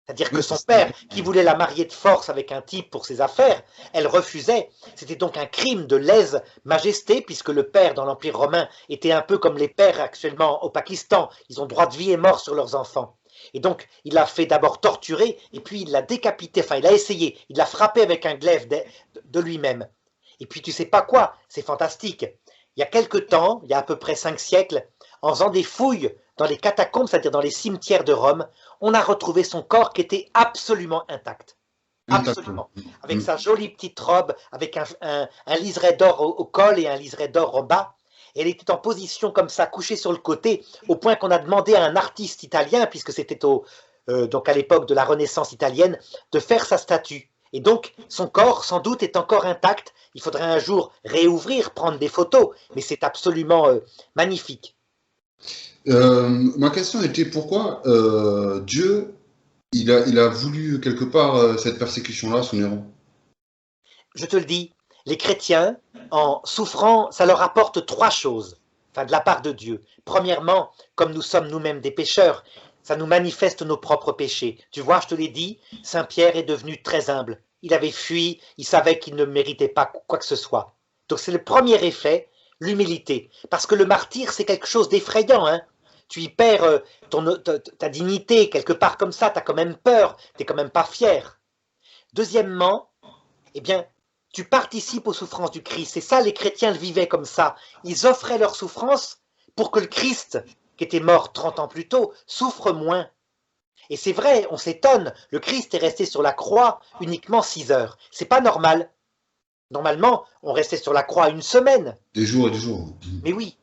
C'est-à-dire que Ouais, son c'est ça. père, qui voulait la marier de force avec un type pour ses affaires, elle refusait. C'était donc un crime de lèse-majesté, puisque le père dans l'Empire romain était un peu comme les pères actuellement au Pakistan. Ils ont droit de vie et mort sur leurs enfants. Et donc, il l'a fait d'abord torturer, et puis il l'a décapité, enfin il a essayé, il l'a frappé avec un glaive de lui-même. Et puis tu sais pas quoi, c'est fantastique. Il y a quelque temps, il y a à peu près 5 siècles, en faisant des fouilles dans les catacombes, c'est-à-dire dans les cimetières de Rome, on a retrouvé son corps qui était absolument intact. Intact. Absolument. Avec Mm. sa jolie petite robe, avec un liseré d'or au col et un liseré d'or au bas. Elle était en position comme ça, couchée sur le côté, au point qu'on a demandé à un artiste italien, puisque c'était donc à l'époque de la Renaissance italienne, de faire sa statue. Et donc, son corps, sans doute, est encore intact. Il faudrait un jour réouvrir, prendre des photos, mais c'est absolument magnifique. Ma question était pourquoi Dieu il a voulu quelque part cette persécution-là sous Néron. Je te le dis, les chrétiens, en souffrant, ça leur apporte 3 choses, enfin de la part de Dieu. Premièrement, comme nous sommes nous-mêmes des pécheurs, ça nous manifeste nos propres péchés. Tu vois, je te l'ai dit, Saint Pierre est devenu très humble. Il avait fui, il savait qu'il ne méritait pas quoi que ce soit. Donc c'est le premier effet, l'humilité. Parce que le martyr, c'est quelque chose d'effrayant, hein. Tu y perds ta dignité, quelque part comme ça, tu as quand même peur, tu n'es quand même pas fier. Deuxièmement, eh bien, tu participes aux souffrances du Christ. Et ça, les chrétiens le vivaient comme ça. Ils offraient leurs souffrances pour que le Christ, qui était mort 30 ans plus tôt, souffre moins. Et c'est vrai, on s'étonne, le Christ est resté sur la croix uniquement 6 heures. C'est pas normal. Normalement, on restait sur la croix une semaine. Des jours et des jours. Mais oui.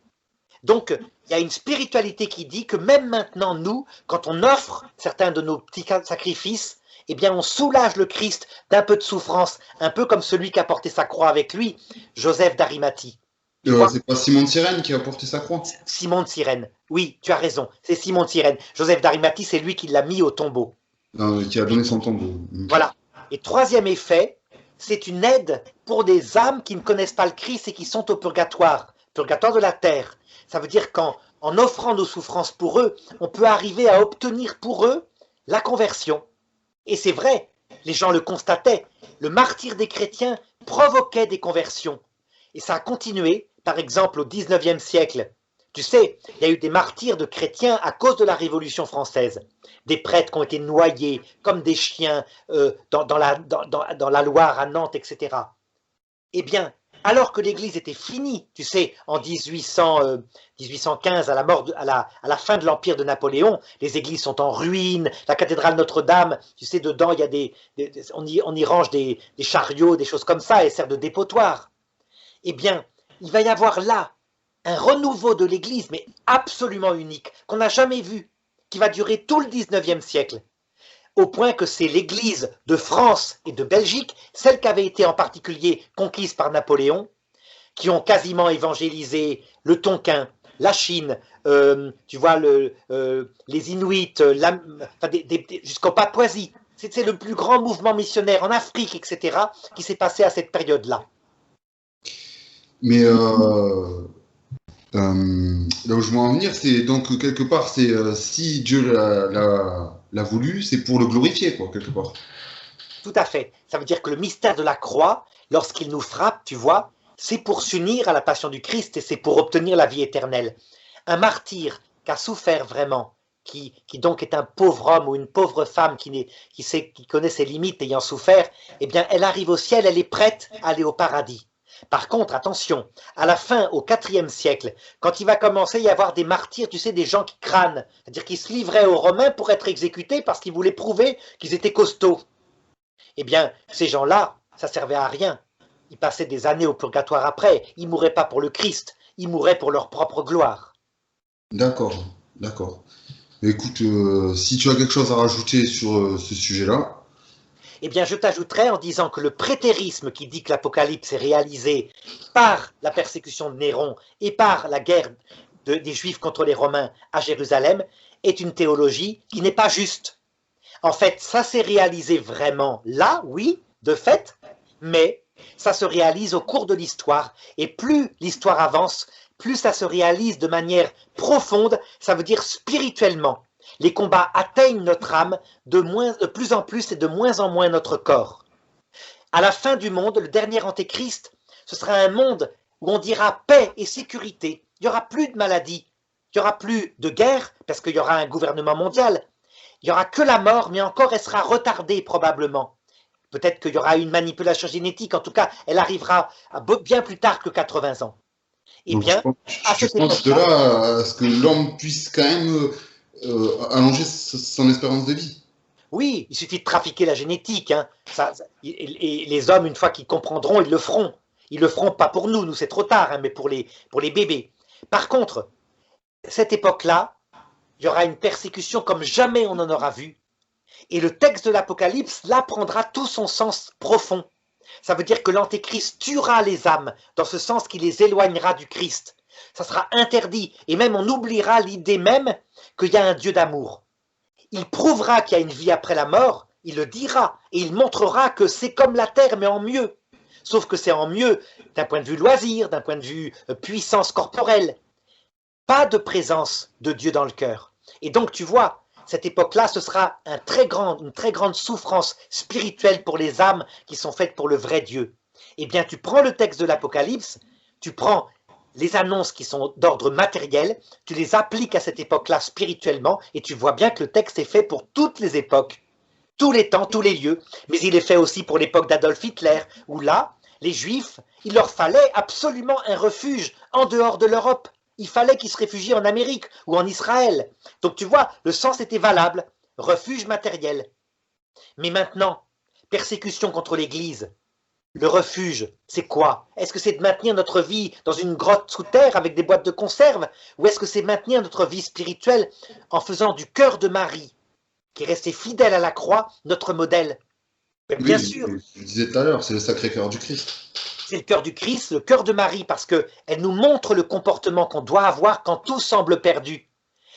Donc, il y a une spiritualité qui dit que même maintenant, nous, quand on offre certains de nos petits sacrifices, eh bien, on soulage le Christ d'un peu de souffrance, un peu comme celui qui a porté sa croix avec lui, Joseph d'Arimathie. C'est pas Simon de Cyrène qui a porté sa croix? Simon de Cyrène. Oui, tu as raison, c'est Simon de Cyrène. Joseph d'Arimathie, c'est lui qui l'a mis au tombeau. Qui a donné son tombeau. Voilà. Et troisième effet, c'est une aide pour des âmes qui ne connaissent pas le Christ et qui sont au purgatoire de la terre. Ça veut dire qu'en offrant nos souffrances pour eux, on peut arriver à obtenir pour eux la conversion. Et c'est vrai, les gens le constataient, le martyre des chrétiens provoquait des conversions. Et ça a continué, par exemple au XIXe siècle. Tu sais, il y a eu des martyrs de chrétiens à cause de la Révolution française. Des prêtres qui ont été noyés comme des chiens dans la Loire, à Nantes, etc. Eh bien, alors que l'Église était finie, tu sais, en 1815, à la fin de l'Empire de Napoléon, les églises sont en ruine, la cathédrale Notre-Dame, tu sais, dedans, il y a on y range des chariots, des choses comme ça, et sert de dépotoir. Eh bien, il va y avoir là un renouveau de l'Église, mais absolument unique, qu'on n'a jamais vu, qui va durer tout le XIXe siècle, au point que c'est l'Église de France et de Belgique, celle qui avait été en particulier conquise par Napoléon, qui ont quasiment évangélisé le Tonkin, la Chine, tu vois, les Inuits, jusqu'au Papouasie. C'est le plus grand mouvement missionnaire en Afrique, etc., qui s'est passé à cette période-là. Mais là où je veux en venir, c'est donc quelque part, c'est si Dieu l'a voulu, c'est pour le glorifier, quoi, quelque part. Tout à fait. Ça veut dire que le mystère de la croix, lorsqu'il nous frappe, tu vois, c'est pour s'unir à la passion du Christ et c'est pour obtenir la vie éternelle. Un martyr qui a souffert vraiment, qui donc est un pauvre homme ou une pauvre femme qui connaît ses limites ayant souffert, eh bien, elle arrive au ciel, elle est prête à aller au paradis. Par contre, attention, à la fin, au IVe siècle, quand il va commencer à y avoir des martyrs, tu sais, des gens qui crânent, c'est-à-dire qui se livraient aux Romains pour être exécutés parce qu'ils voulaient prouver qu'ils étaient costauds. Eh bien, ces gens-là, ça servait à rien. Ils passaient des années au purgatoire après. Ils ne mouraient pas pour le Christ, ils mouraient pour leur propre gloire. D'accord, d'accord. Écoute, si tu as quelque chose à rajouter sur ce sujet-là. Eh bien, je t'ajouterai en disant que le prétérisme qui dit que l'Apocalypse est réalisé par la persécution de Néron et par la guerre des Juifs contre les Romains à Jérusalem est une théologie qui n'est pas juste. En fait, ça s'est réalisé vraiment là, oui, de fait, mais ça se réalise au cours de l'histoire. Et plus l'histoire avance, plus ça se réalise de manière profonde, ça veut dire spirituellement. Les combats atteignent notre âme de plus en plus et de moins en moins notre corps. À la fin du monde, le dernier antéchrist, ce sera un monde où on dira paix et sécurité. Il n'y aura plus de maladies, il n'y aura plus de guerre, parce qu'il y aura un gouvernement mondial. Il n'y aura que la mort, mais encore elle sera retardée probablement. Peut-être qu'il y aura une manipulation génétique, en tout cas, elle arrivera bien plus tard que 80 ans. Eh bien, je pense de là à ce que l'homme puisse quand même allonger son espérance de vie. Oui, il suffit de trafiquer la génétique. Hein. Et les hommes, une fois qu'ils comprendront, ils le feront. Ils le feront pas pour nous, nous c'est trop tard, hein, mais pour les bébés. Par contre, cette époque-là, il y aura une persécution comme jamais on en aura vu. Et le texte de l'Apocalypse, là, prendra tout son sens profond. Ça veut dire que l'Antéchrist tuera les âmes, dans ce sens qu'il les éloignera du Christ. Ça sera interdit, et même on oubliera l'idée même qu'il y a un Dieu d'amour. Il prouvera qu'il y a une vie après la mort, il le dira, et il montrera que c'est comme la terre, mais en mieux. Sauf que c'est en mieux d'un point de vue loisir, d'un point de vue puissance corporelle. Pas de présence de Dieu dans le cœur. Et donc tu vois, cette époque-là, ce sera une très grande souffrance spirituelle pour les âmes qui sont faites pour le vrai Dieu. Eh bien, tu prends le texte de l'Apocalypse, tu prends les annonces qui sont d'ordre matériel, tu les appliques à cette époque-là spirituellement, et tu vois bien que le texte est fait pour toutes les époques, tous les temps, tous les lieux, mais il est fait aussi pour l'époque d'Adolf Hitler, où là, les Juifs, il leur fallait absolument un refuge en dehors de l'Europe, il fallait qu'ils se réfugient en Amérique ou en Israël. Donc tu vois, le sens était valable, refuge matériel. Mais maintenant, persécution contre l'Église, le refuge, c'est quoi? Est-ce que c'est de maintenir notre vie dans une grotte sous terre avec des boîtes de conserve? Ou est-ce que c'est maintenir notre vie spirituelle en faisant du cœur de Marie, qui est resté fidèle à la croix, notre modèle? Bien Oui, sûr, je disais tout à l'heure, c'est le Sacré-Cœur du Christ. c'est le cœur du Christ, le cœur de Marie, parce qu'elle nous montre le comportement qu'on doit avoir quand tout semble perdu.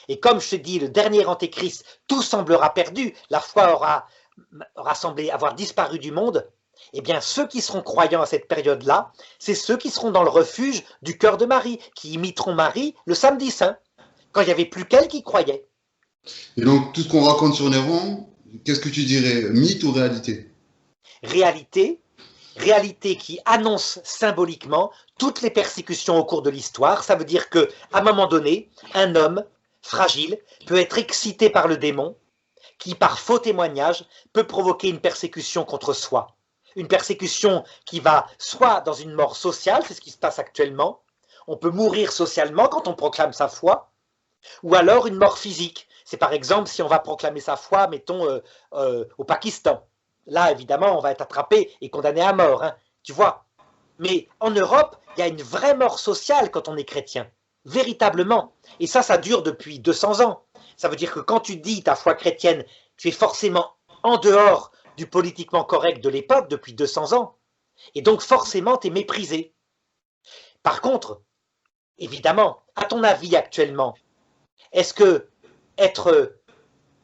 Et comme je te dis, le dernier antéchrist, tout semblera perdu, la foi aura semblé avoir disparu du monde. Eh bien, ceux qui seront croyants à cette période-là, c'est ceux qui seront dans le refuge du cœur de Marie, qui imiteront Marie le samedi saint, quand il n'y avait plus qu'elle qui croyait. Et donc, tout ce qu'on raconte sur Néron, qu'est-ce que tu dirais, mythe ou réalité? Réalité, réalité qui annonce symboliquement toutes les persécutions au cours de l'histoire. Ça veut dire qu'à un moment donné, un homme fragile peut être excité par le démon, qui par faux témoignage peut provoquer une persécution contre soi. Une persécution qui va soit dans une mort sociale, c'est ce qui se passe actuellement, on peut mourir socialement quand on proclame sa foi, ou alors une mort physique. C'est par exemple si on va proclamer sa foi, mettons, au Pakistan. Là, évidemment, on va être attrapé et condamné à mort, hein, tu vois. Mais en Europe, il y a une vraie mort sociale quand on est chrétien, véritablement. Et ça dure depuis 200 ans. Ça veut dire que quand tu dis ta foi chrétienne, tu es forcément en dehors du politiquement correct de l'époque depuis 200 ans. Et donc forcément, tu es méprisé. Par contre, évidemment, à ton avis actuellement, est-ce que être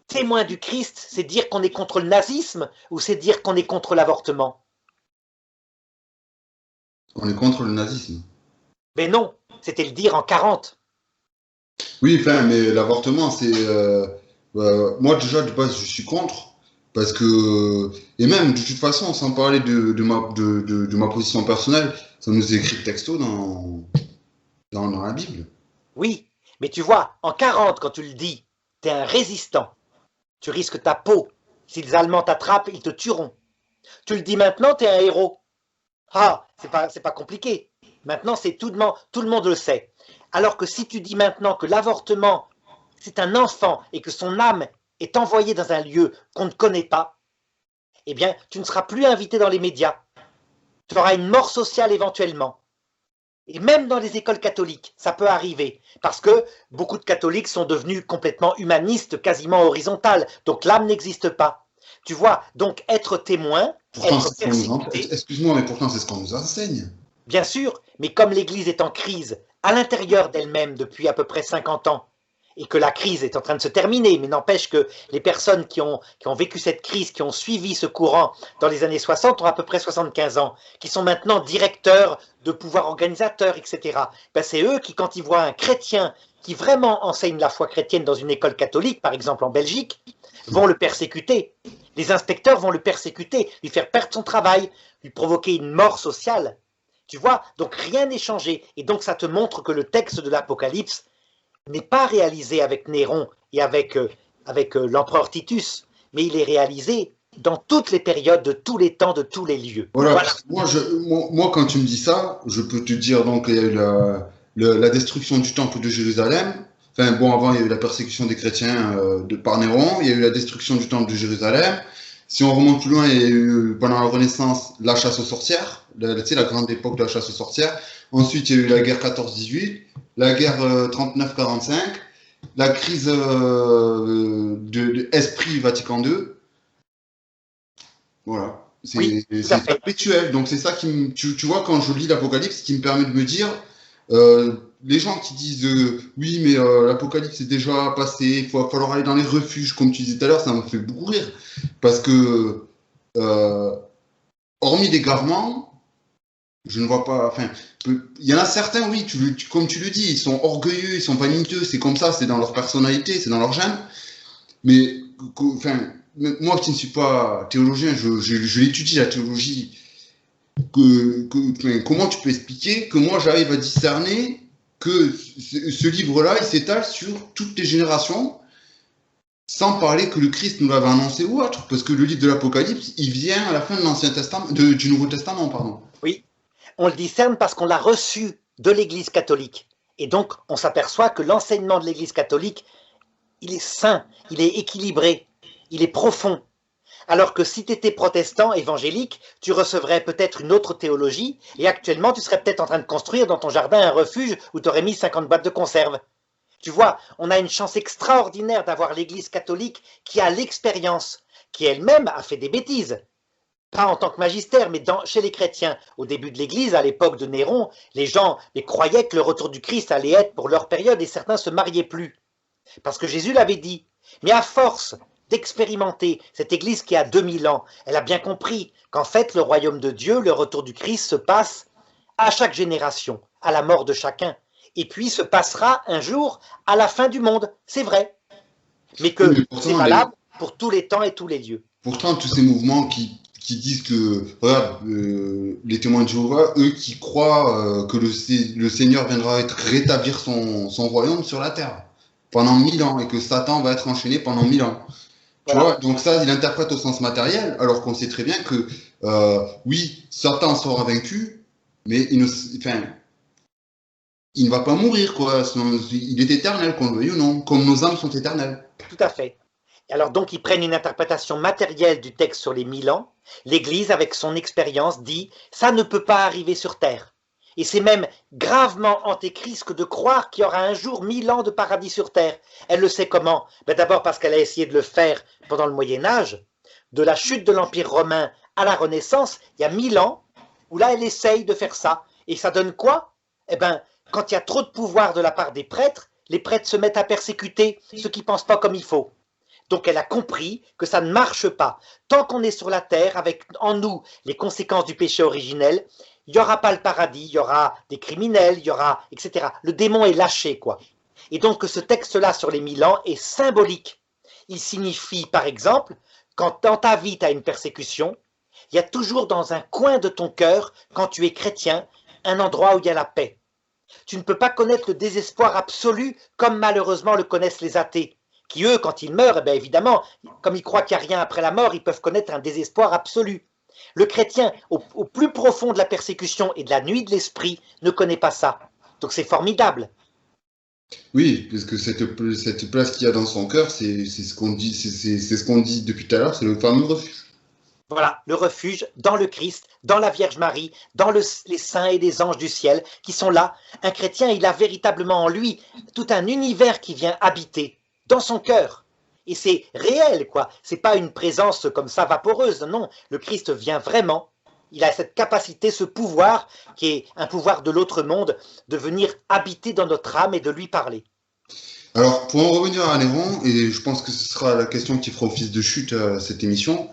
témoin du Christ, c'est dire qu'on est contre le nazisme ou c'est dire qu'on est contre l'avortement? On est contre le nazisme. Mais non, c'était le dire en 40. Oui, enfin, mais l'avortement, c'est... moi, déjà, de base, je suis contre. Parce que... Et même, de toute façon, sans parler de ma position personnelle, ça nous est écrit texto dans la Bible. Oui, mais tu vois, en 40, quand tu le dis, tu es un résistant. Tu risques ta peau. Si les Allemands t'attrapent, ils te tueront. Tu le dis maintenant, tu es un héros. Ah, c'est pas compliqué. Maintenant, tout le monde le sait. Alors que si tu dis maintenant que l'avortement, c'est un enfant et que son âme est envoyée dans un lieu qu'on ne connaît pas, eh bien, tu ne seras plus invité dans les médias. Tu auras une mort sociale éventuellement. Et même dans les écoles catholiques, ça peut arriver. Parce que beaucoup de catholiques sont devenus complètement humanistes, quasiment horizontales. Donc l'âme n'existe pas. Tu vois, donc être témoin, Pourtant, être persécuté, excuse-moi, mais pourtant, c'est ce qu'on nous enseigne. bien sûr, mais comme l'Église est en crise à l'intérieur d'elle-même depuis à peu près 50 ans, et que la crise est en train de se terminer, mais n'empêche que les personnes qui ont vécu cette crise, qui ont suivi ce courant dans les années 60 ont à peu près 75 ans, qui sont maintenant directeurs de pouvoirs organisateurs, etc. Ben c'est eux qui, quand ils voient un chrétien qui vraiment enseigne la foi chrétienne dans une école catholique, par exemple en Belgique, vont le persécuter. Les inspecteurs vont le persécuter, lui faire perdre son travail, lui provoquer une mort sociale. Tu vois, donc rien n'est changé. Et donc ça te montre que le texte de l'Apocalypse n'est pas réalisé avec Néron et avec l'empereur Titus, mais il est réalisé dans toutes les périodes, de tous les temps, de tous les lieux. Voilà, Voilà. moi, quand tu me dis ça, je peux te dire donc il y a eu la destruction du temple de Jérusalem. Enfin, bon, avant, il y a eu la persécution des chrétiens par Néron. Il y a eu la destruction du temple de Jérusalem. Si on remonte plus loin, il y a eu, pendant la Renaissance, la chasse aux sorcières. Tu sais, la grande époque de la chasse aux sorcières. Ensuite, il y a eu la guerre 14-18, la guerre 39-45, la crise de Esprit Vatican II. Voilà. Oui, tout à C'est fait. perpétuel. Donc, c'est ça tu vois, quand je lis l'Apocalypse, qui me permet de me dire, les gens qui disent oui, mais l'Apocalypse est déjà passé, il va falloir aller dans les refuges, comme tu disais tout à l'heure, ça me fait beaucoup rire. Parce que, hormis l'égarement, je ne vois pas. Enfin, il y en a certains, oui, comme tu le dis, ils sont orgueilleux, ils sont vaniteux, c'est comme ça, c'est dans leur personnalité, c'est dans leur gène. Mais, enfin, moi qui ne suis pas théologien, je l'étudie la théologie. Comment tu peux expliquer que moi j'arrive à discerner que ce livre-là, il s'étale sur toutes les générations, sans parler que le Christ nous l'avait annoncé ou autre, parce que le livre de l'Apocalypse, il vient à la fin de l'Ancien Testament, du Nouveau Testament, pardon. Oui, on le discerne parce qu'on l'a reçu de l'Église catholique. Et donc, on s'aperçoit que l'enseignement de l'Église catholique, il est sain, il est équilibré, il est profond. Alors que si tu étais protestant, évangélique, tu recevrais peut-être une autre théologie, et actuellement, tu serais peut-être en train de construire dans ton jardin un refuge où tu aurais mis 50 boîtes de conserve. Tu vois, on a une chance extraordinaire d'avoir l'Église catholique qui a l'expérience, qui elle-même a fait des bêtises. Pas en tant que magistère, mais chez les chrétiens. Au début de l'Église, à l'époque de Néron, les gens croyaient que le retour du Christ allait être pour leur période et certains se mariaient plus. Parce que Jésus l'avait dit. Mais à force d'expérimenter cette Église qui a 2000 ans, elle a bien compris qu'en fait, le royaume de Dieu, le retour du Christ se passe à chaque génération, à la mort de chacun. Et puis se passera un jour à la fin du monde, c'est vrai. Mais que c'est valable pour tous les temps et tous les lieux. Pourtant, tous ces mouvements qui disent que, regarde, les témoins de Jéhovah, eux qui croient que le Seigneur viendra rétablir son royaume sur la terre pendant 1000 ans et que Satan va être enchaîné pendant 1000 ans. Tu vois, donc ça, il interprète au sens matériel, alors qu'on sait très bien que, oui, Satan sera vaincu, mais il ne va pas mourir, quoi. Il est éternel, qu'on le veuille ou non, comme nos âmes sont éternelles. Tout à fait. Alors donc, ils prennent une interprétation matérielle du texte sur les 1000 ans. L'Église, avec son expérience, dit « ça ne peut pas arriver sur terre ». Et c'est même gravement antéchrist que de croire qu'il y aura un jour 1000 ans de paradis sur terre. Elle le sait comment? D'abord parce qu'elle a essayé de le faire pendant le Moyen-Âge. De la chute de l'Empire romain à la Renaissance, il y a 1000 ans, où là, elle essaye de faire ça. Et ça donne quoi? Eh bien, quand il y a trop de pouvoir de la part des prêtres, les prêtres se mettent à persécuter ceux qui ne pensent pas comme il faut. Donc elle a compris que ça ne marche pas. Tant qu'on est sur la terre, avec en nous les conséquences du péché originel, il n'y aura pas le paradis, il y aura des criminels, il y aura, etc. Le démon est lâché, quoi. Et donc ce texte-là sur les 1000 ans est symbolique. Il signifie, par exemple, quand dans ta vie tu as une persécution, il y a toujours dans un coin de ton cœur, quand tu es chrétien, un endroit où il y a la paix. Tu ne peux pas connaître le désespoir absolu comme malheureusement le connaissent les athées, qui eux, quand ils meurent, eh bien évidemment, comme ils croient qu'il n'y a rien après la mort, ils peuvent connaître un désespoir absolu. Le chrétien, au plus profond de la persécution et de la nuit de l'esprit, ne connaît pas ça. Donc c'est formidable. Oui, parce que cette place qu'il y a dans son cœur, c'est ce qu'on dit, c'est ce qu'on dit depuis tout à l'heure, c'est le fameux refuge. Voilà, le refuge dans le Christ, dans la Vierge Marie, dans les saints et les anges du ciel qui sont là. Un chrétien, il a véritablement en lui tout un univers qui vient habiter dans son cœur. Et c'est réel, quoi. C'est pas une présence comme ça vaporeuse, non. Le Christ vient vraiment. Il a cette capacité, ce pouvoir, qui est un pouvoir de l'autre monde, de venir habiter dans notre âme et de lui parler. Alors, pour en revenir à Néron, et je pense que ce sera la question qui fera office de chute à cette émission,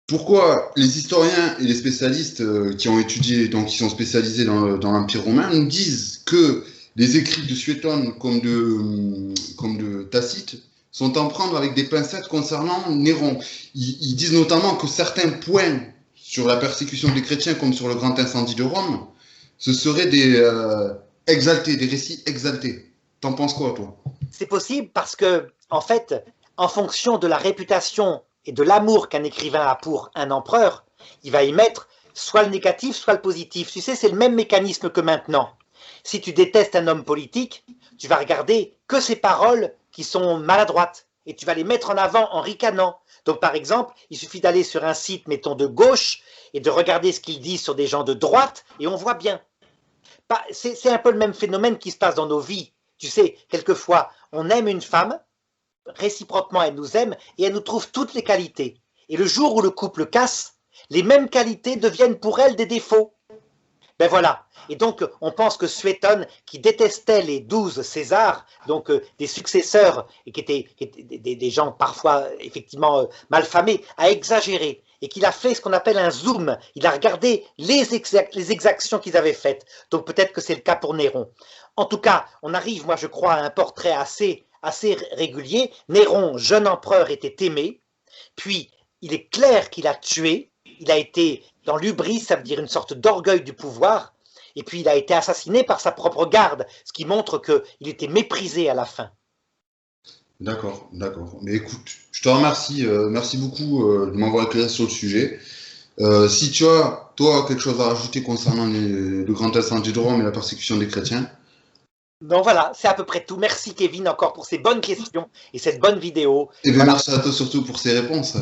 pourquoi les historiens et les spécialistes qui ont étudié, donc qui sont spécialisés dans l'Empire romain, nous disent que les écrits de Suétone comme de Tacite sont à prendre avec des pincettes concernant Néron. Ils disent notamment que certains points sur la persécution des chrétiens, comme sur le grand incendie de Rome, ce seraient des récits exaltés. T'en penses quoi, toi? C'est possible parce que, en fait, en fonction de la réputation et de l'amour qu'un écrivain a pour un empereur, il va y mettre soit le négatif, soit le positif. Tu sais, c'est le même mécanisme que maintenant. Si tu détestes un homme politique, tu vas regarder que ses paroles qui sont maladroites et tu vas les mettre en avant en ricanant. Donc par exemple, il suffit d'aller sur un site, mettons de gauche, et de regarder ce qu'il dit sur des gens de droite, et on voit bien. C'est un peu le même phénomène qui se passe dans nos vies. Tu sais, quelquefois, on aime une femme, réciproquement elle nous aime, et elle nous trouve toutes les qualités. Et le jour où le couple casse, les mêmes qualités deviennent pour elle des défauts. Ben voilà. Et donc, on pense que Suétone, qui détestait les 12 Césars, donc des successeurs, et qui étaient des gens parfois effectivement malfamés, a exagéré, et qu'il a fait ce qu'on appelle un zoom. Il a regardé les exactions qu'ils avaient faites. Donc peut-être que c'est le cas pour Néron. En tout cas, on arrive, moi je crois, à un portrait assez régulier. Néron, jeune empereur, était aimé, puis il est clair qu'il a tué, il a été dans l'hubris, ça veut dire une sorte d'orgueil du pouvoir, et puis il a été assassiné par sa propre garde, ce qui montre qu'il était méprisé à la fin. D'accord, d'accord. Mais écoute, je te remercie, merci beaucoup de m'avoir éclairé sur le sujet. Si tu as, toi, quelque chose à rajouter concernant le grand incendie de Rome et la persécution des chrétiens. Donc voilà, c'est à peu près tout. Merci Kevin encore pour ces bonnes questions et cette bonne vidéo. Et bien, Voilà. merci à toi surtout pour ces réponses.